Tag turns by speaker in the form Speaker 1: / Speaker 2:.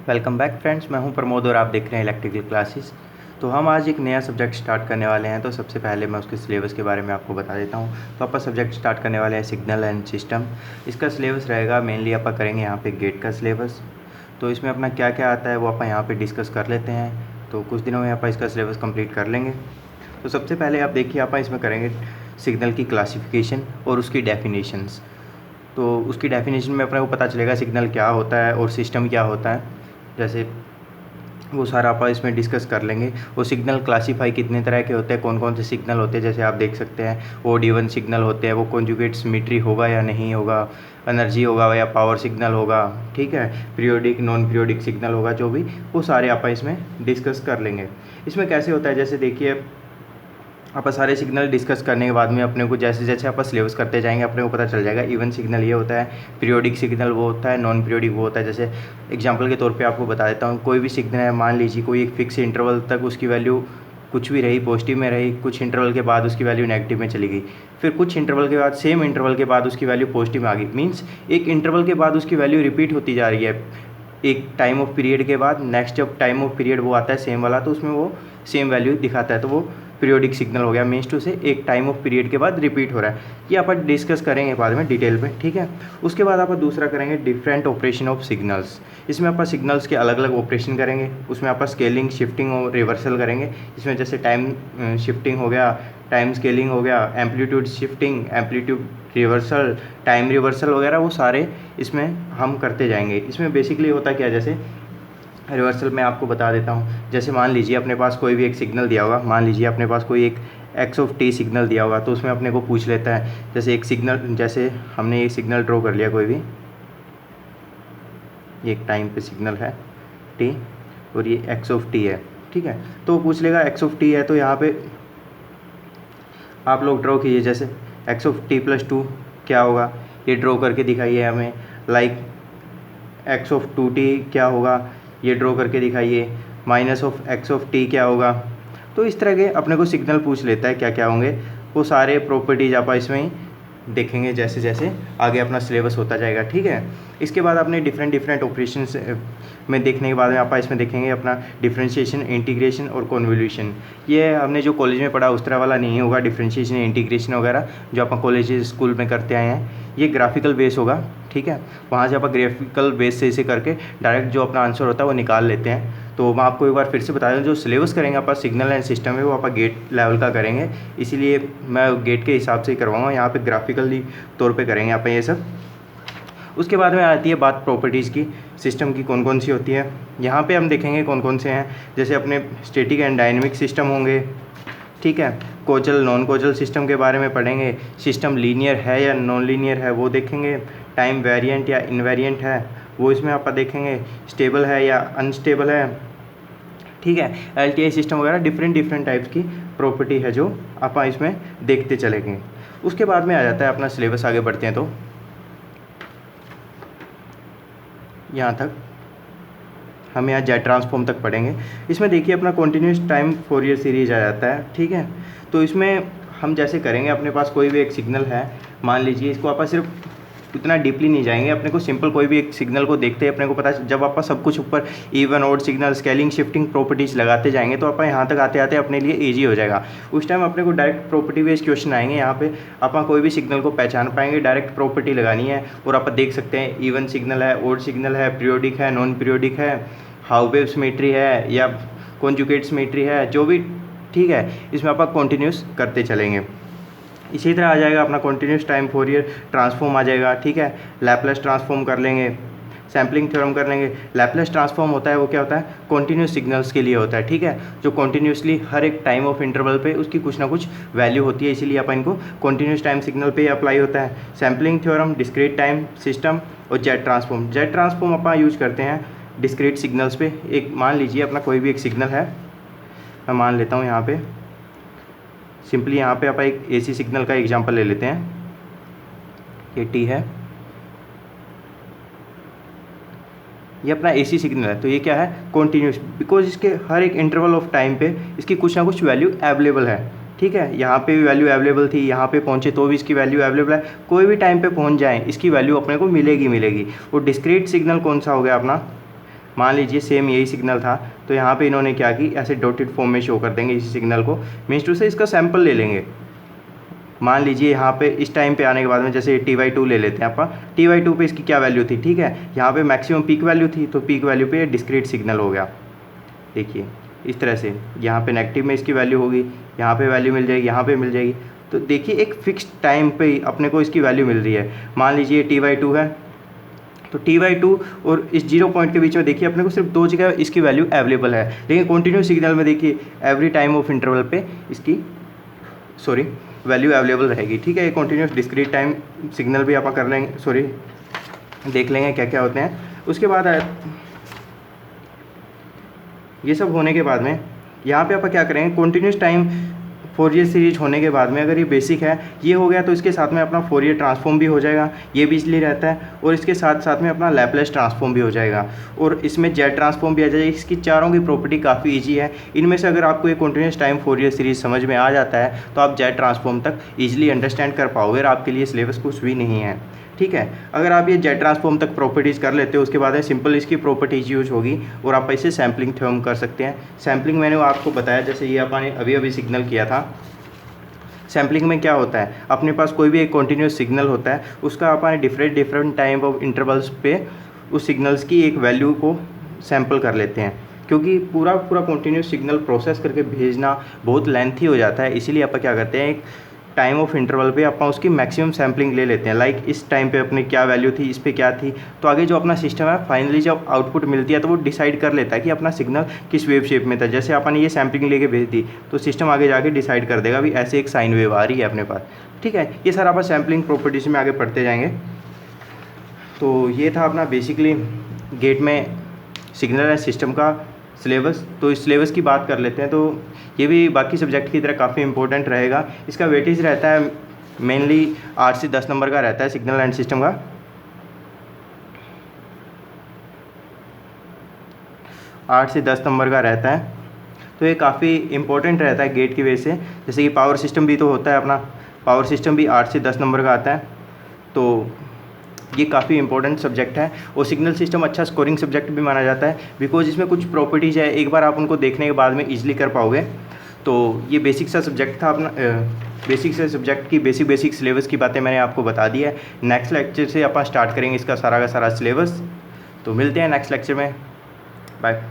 Speaker 1: Welcome back friends, मैं हूं प्रमोद और आप देख रहे हैं इलेक्ट्रिकल क्लासेस। तो हम आज एक नया सब्जेक्ट स्टार्ट करने वाले हैं। तो सबसे पहले मैं उसके सिलेबस के बारे में आपको बता देता हूं। तो आप सब्जेक्ट स्टार्ट करने वाले हैं सिग्नल एंड सिस्टम। इसका सिलेबस रहेगा मेनली आप करेंगे यहाँ पे गेट का सिलेबस। तो इसमें अपना क्या क्या आता है वो आप यहाँ पर डिस्कस कर लेते हैं। तो कुछ दिनों में आप इसका सिलेबस कम्प्लीट कर लेंगे। तो सबसे पहले आप देखिए आप इसमें करेंगे सिग्नल की क्लासिफिकेशन और उसकी डेफिनेशंस। तो उसकी डेफिनेशन में अपने को पता चलेगा सिग्नल क्या होता है और सिस्टम क्या होता है। जैसे वो सारा आप इसमें डिस्कस कर लेंगे। वो सिग्नल क्लासीफाई कितने तरह के होते हैं, कौन कौन से सिग्नल होते हैं। जैसे आप देख सकते हैं OD1 सिग्नल होते हैं, वो कॉन्जुगेट सिमेट्री होगा या नहीं होगा, एनर्जी होगा या पावर सिग्नल होगा, ठीक है, पीरियोडिक नॉन पीरियोडिक सिग्नल होगा, जो भी वो सारे आप इसमें डिस्कस कर लेंगे। इसमें कैसे होता है, जैसे देखिए आप सारे सिग्नल डिस्कस करने के बाद में अपने को जैसे जैसे आप सिलेबस करते जाएंगे अपने को पता चल जाएगा। इवन सिग्नल ये होता है, पीरियोडिक सिग्नल वो होता है, नॉन पीरियोडिक वो होता है। जैसे एग्जांपल के तौर पे आपको बता देता हूँ, कोई भी सिग्नल है, मान लीजिए कोई एक फिक्स इंटरवल तक उसकी वैल्यू कुछ भी रही, पॉजिटिव में रही, कुछ इंटरवल के बाद उसकी वैल्यू नेगेटिव में चली गई, फिर कुछ इंटरवल के बाद सेम इंटरवल के बाद उसकी वैल्यू पॉजिटिव में आ गई। मीन्स एक इंटरवल के बाद उसकी वैल्यू रिपीट होती जा रही है। एक टाइम ऑफ पीरियड के बाद नेक्स्ट जब टाइम ऑफ पीरियड वो आता है सेम वाला, तो उसमें वो सेम वैल्यू दिखाता है, तो वो पीरियोडिक सिग्नल हो गया। मीन्स टू से एक टाइम ऑफ पीरियड के बाद रिपीट हो रहा है। ये अपन डिस्कस करेंगे बाद में डिटेल में, ठीक है। उसके बाद आप दूसरा करेंगे डिफरेंट ऑपरेशन ऑफ सिग्नल्स। इसमें आप सिग्नल्स के अलग अलग ऑपरेशन करेंगे। उसमें आप स्केलिंग, शिफ्टिंग और रिवर्सल करेंगे। इसमें जैसे टाइम शिफ्टिंग हो गया, टाइम स्केलिंग हो गया, amplitude shifting, amplitude reversal, time reversal वगैरह, वो सारे इसमें हम करते जाएंगे। इसमें बेसिकली होता क्या है, जैसे रिवर्सल में आपको बता देता हूँ। जैसे मान लीजिए अपने पास कोई भी एक सिग्नल दिया होगा, मान लीजिए अपने पास कोई एक x सिग्नल दिया होगा, तो उसमें अपने को पूछ लेता है, जैसे एक सिग्नल, जैसे हमने ये सिग्नल ड्रॉ कर लिया कोई भी, ये एक टाइम पे सिग्नल है t और ये x है, ठीक है। तो वो पूछ लेगा x है, तो यहाँ पे आप लोग ड्रॉ कीजिए, जैसे x+2 क्या होगा, ये ड्रॉ करके दिखाइए हमें। लाइक x(2t) क्या होगा, ये ड्रॉ करके दिखाइए। -(x)(t) क्या होगा। तो इस तरह के अपने को सिग्नल पूछ लेता है क्या क्या होंगे। वो सारे प्रॉपर्टीज आप इसमें ही देखेंगे जैसे जैसे आगे अपना सिलेबस होता जाएगा, ठीक है। इसके बाद आपने डिफरेंट ऑपरेशंस में देखने के बाद में आप इसमें देखेंगे अपना डिफरेंशिएशन, इंटीग्रेशन और कॉन्वोल्यूशन। ये हमने जो कॉलेज में पढ़ा उस तरह वाला नहीं होगा। डिफरेंशिएशन, इंटीग्रेशन वगैरह जो आप कॉलेज स्कूल में करते आए हैं, ये ग्राफिकल बेस होगा, ठीक है। वहाँ से आप ग्राफिकल बेस से इसे करके डायरेक्ट जो अपना आंसर होता है वो निकाल लेते हैं। तो मैं आपको एक बार फिर से बता दूँ, जो सिलेबस करेंगे आप सिग्नल एंड सिस्टम है वो आप गेट लेवल का करेंगे, इसीलिए मैं गेट के हिसाब से ही करवाऊँगा। यहाँ पे ग्राफिकली तौर पे करेंगे आप ये सब। उसके बाद में आती है बात प्रॉपर्टीज़ की, सिस्टम की कौन कौन सी होती है। यहाँ पे हम देखेंगे कौन कौन से हैं। जैसे अपने स्टैटिक एंड डायनेमिक सिस्टम होंगे, ठीक है। कोजल, नॉन कोजल सिस्टम के बारे में पढ़ेंगे। सिस्टम लीनियर है या नॉन लीनियर है वो देखेंगे। टाइम वेरिएंट या इनवेरिएंट है वो इसमें आप देखेंगे। स्टेबल है या अनस्टेबल है, ठीक है। LTI सिस्टम वगैरह डिफरेंट टाइप्स की प्रॉपर्टी है जो आप इसमें देखते चलेंगे। उसके बाद में आ जाता है अपना सिलेबस, आगे बढ़ते हैं तो यहाँ तक हम यहाँ जेट ट्रांसफॉर्म तक पढ़ेंगे। इसमें देखिए अपना कॉन्टीन्यूस टाइम फोरियर सीरीज आ जाता है, ठीक है। तो इसमें हम जैसे करेंगे, अपने पास कोई भी एक सिग्नल है, मान लीजिए इसको आप सिर्फ इतना डीपली नहीं जाएंगे, अपने को सिंपल कोई भी एक सिग्नल को देखते हैं अपने को पता, जब आप सब कुछ ऊपर even odd signal, scaling, shifting properties लगाते जाएंगे तो आप यहाँ तक आते आते अपने लिए ईजी हो जाएगा। उस टाइम अपने को डायरेक्ट प्रॉपर्टी बेस्ड क्वेश्चन आएंगे। यहाँ पे आप कोई भी सिग्नल को पहचान पाएंगे, डायरेक्ट प्रॉपर्टी लगानी है और आप देख सकते हैं इवन सिग्नल है, ऑड सिग्नल है, पीरियोडिक है, नॉन पीरियोडिक है, हाउ वेव सिमेट्री है या कॉन्जुगेट सिमेट्री है, जो भी, ठीक है। इसमें आप कॉन्टीन्यूस करते चलेंगे। इसी तरह आ जाएगा अपना कॉन्टीन्यूस टाइम फोरियर ट्रांसफॉर्म आ जाएगा, ठीक है। लैपलेस ट्रांसफॉर्म कर लेंगे, सैम्पलिंग थ्योरम कर लेंगे। लैपलेस ट्रांसफॉर्म होता है वो क्या होता है, कॉन्टीन्यूस सिग्नल्स के लिए होता है, ठीक है। जो कॉन्टीन्यूसली हर एक टाइम ऑफ इंटरवल पे उसकी कुछ ना कुछ वैल्यू होती है, इसीलिए अपन इनको कॉन्टीन्यूस टाइम सिग्नल पे अप्लाई होता है। Sampling theorem, discrete time system और जेट ट्रांसफॉर्म। जेट ट्रांसफॉर्म अपन यूज करते हैं डिस्क्रीट सिग्नल्स पे। एक मान लीजिए अपना कोई भी एक सिग्नल है, मैं मान लेता हूँ यहाँ पे सिंपली, यहाँ पे आप एक AC सिग्नल का एग्जांपल ले लेते हैं। ये T है, ये अपना AC सिग्नल है। तो ये क्या है, कॉन्टीन्यूस, बिकॉज इसके हर एक इंटरवल ऑफ टाइम पे इसकी कुछ ना कुछ वैल्यू अवेलेबल है, ठीक है। यहाँ पे भी वैल्यू अवेलेबल थी, यहाँ पे पहुँचे तो भी इसकी वैल्यू अवेलेबल है। कोई भी टाइम पे पहुँच जाए इसकी वैल्यू अपने को मिलेगी। और डिस्क्रीट सिग्नल कौन सा हो गया अपना, मान लीजिए सेम यही सिग्नल था, तो यहाँ पे इन्होंने क्या की, ऐसे डॉटेड फॉर्म में शो कर देंगे इसी सिग्नल को। मीन्स टू से इसका सैंपल ले लेंगे। मान लीजिए यहाँ पे इस टाइम पे आने के बाद में, जैसे T/2 ले लेते हैं ਆਪਾਂ, T/2 पे इसकी क्या वैल्यू थी, ठीक है, यहाँ पे मैक्सिमम पीक वैल्यू थी, तो पीक वैल्यू पे डिस्क्रीट सिग्नल हो गया। देखिए इस तरह से यहाँ पे नेगेटिव में इसकी वैल्यू होगी, यहाँ पे वैल्यू मिल जाएगी, यहाँ पे मिल जाएगी। तो देखिए एक फिक्स टाइम पे ही अपने को इसकी वैल्यू मिल रही है। मान लीजिए T/2 है, तो T/2 और इस 0 पॉइंट के बीच में देखिए अपने को सिर्फ 2 जगह इसकी वैल्यू अवेलेबल है, लेकिन कंटिन्यूस सिग्नल में देखिए एवरी टाइम ऑफ इंटरवल पे इसकी वैल्यू अवेलेबल रहेगी। ठीक है, ये कंटिन्यूस डिस्क्रीट टाइम सिग्नल भी आप कर लेंगे, देख लेंगे क्या क्या होते हैं। उसके बाद ये सब होने के बाद में यहाँ पे आप क्या करेंगे, कंटिन्यूस टाइम फोरियर सीरीज होने के बाद में अगर ये बेसिक है, ये हो गया, तो इसके साथ में अपना फोरियर ट्रांसफॉर्म भी हो जाएगा, ये भी इजली रहता है, और इसके साथ साथ में अपना लैपलेस ट्रांसफॉर्म भी हो जाएगा, और इसमें जेड ट्रांसफॉर्म भी आ जाएगा। इसकी चारों की प्रॉपर्टी काफ़ी इजी है। इनमें से अगर आपको ये कंटिन्यूस टाइम फोरियर सीरीज समझ में आ जाता है, तो आप जेड ट्रांसफॉर्म तक ईजिली अंडरस्टैंड कर पाओगे, और आपके लिए सिलेबस कुछ भी नहीं है। ठीक है, अगर आप ये जेड ट्रांसफॉर्म तक प्रॉपर्टीज़ कर लेते हो, उसके बाद है सिंपल इसकी प्रॉपर्टीज यूज होगी, और आप इसे सैम्पलिंग थ्योरम कर सकते हैं। सैम्पलिंग मैंने आपको बताया, जैसे ये अपन ने अभी अभी सिग्नल किया था। सैम्पलिंग में क्या होता है, अपने पास कोई भी एक कॉन्टीन्यूस सिग्नल होता है, उसका अपन डिफरेंट टाइम ऑफ इंटरवल्स पे उस सिग्नल्स की एक वैल्यू को सैम्पल कर लेते हैं, क्योंकि पूरा कॉन्टीन्यूस सिग्नल प्रोसेस करके भेजना बहुत लेंथी हो जाता है। इसीलिए अपन क्या करते हैं, एक टाइम ऑफ इंटरवल पे अपन उसकी मैक्सिमम सैम्पलिंग ले लेते हैं। लाइक इस टाइम पे अपने क्या वैल्यू थी, इस पे क्या थी, तो आगे जो अपना सिस्टम है फाइनली जब आउटपुट मिलती है तो वो डिसाइड कर लेता है कि अपना सिग्नल किस वेव शेप में था। जैसे अपन ये सैम्पलिंग लेके भेज दी, तो सिस्टम आगे जाके डिसाइड कर देगा भी ऐसे एक साइन वेव आ रही है अपने पास। ठीक है, ये सारा अपन सैम्पलिंग प्रॉपर्टीज में आगे पढ़ते जाएंगे। तो ये था अपना बेसिकली गेट में सिग्नल एंड सिस्टम का सिलेबस। तो इस सिलेबस की बात कर लेते हैं, तो ये भी बाकी सब्जेक्ट की तरह काफ़ी इंपॉर्टेंट रहेगा। इसका वेटेज रहता है मेनली 8 से 10 नंबर का रहता है सिग्नल एंड सिस्टम का। 8 से 10 नंबर का रहता है, तो ये काफ़ी इंपॉर्टेंट रहता है गेट की वजह से। जैसे कि पावर सिस्टम भी तो होता है अपना, पावर सिस्टम भी 8 से 10 नंबर का आता है, तो ये काफ़ी इंपॉर्टेंट सब्जेक्ट है। और सिग्नल सिस्टम अच्छा स्कोरिंग सब्जेक्ट भी माना जाता है, बिकॉज इसमें कुछ प्रॉपर्टीज़ है, एक बार आप उनको देखने के बाद में ईजिली कर पाओगे। तो ये बेसिक सा सब्जेक्ट था अपना, बेसिक से सब्जेक्ट की बेसिक सिलेबस की बातें मैंने आपको बता दी है। नेक्स्ट लेक्चर से अपन स्टार्ट करेंगे इसका सारा का सारा सिलेबस। तो मिलते हैं नेक्स्ट लेक्चर में, बाय।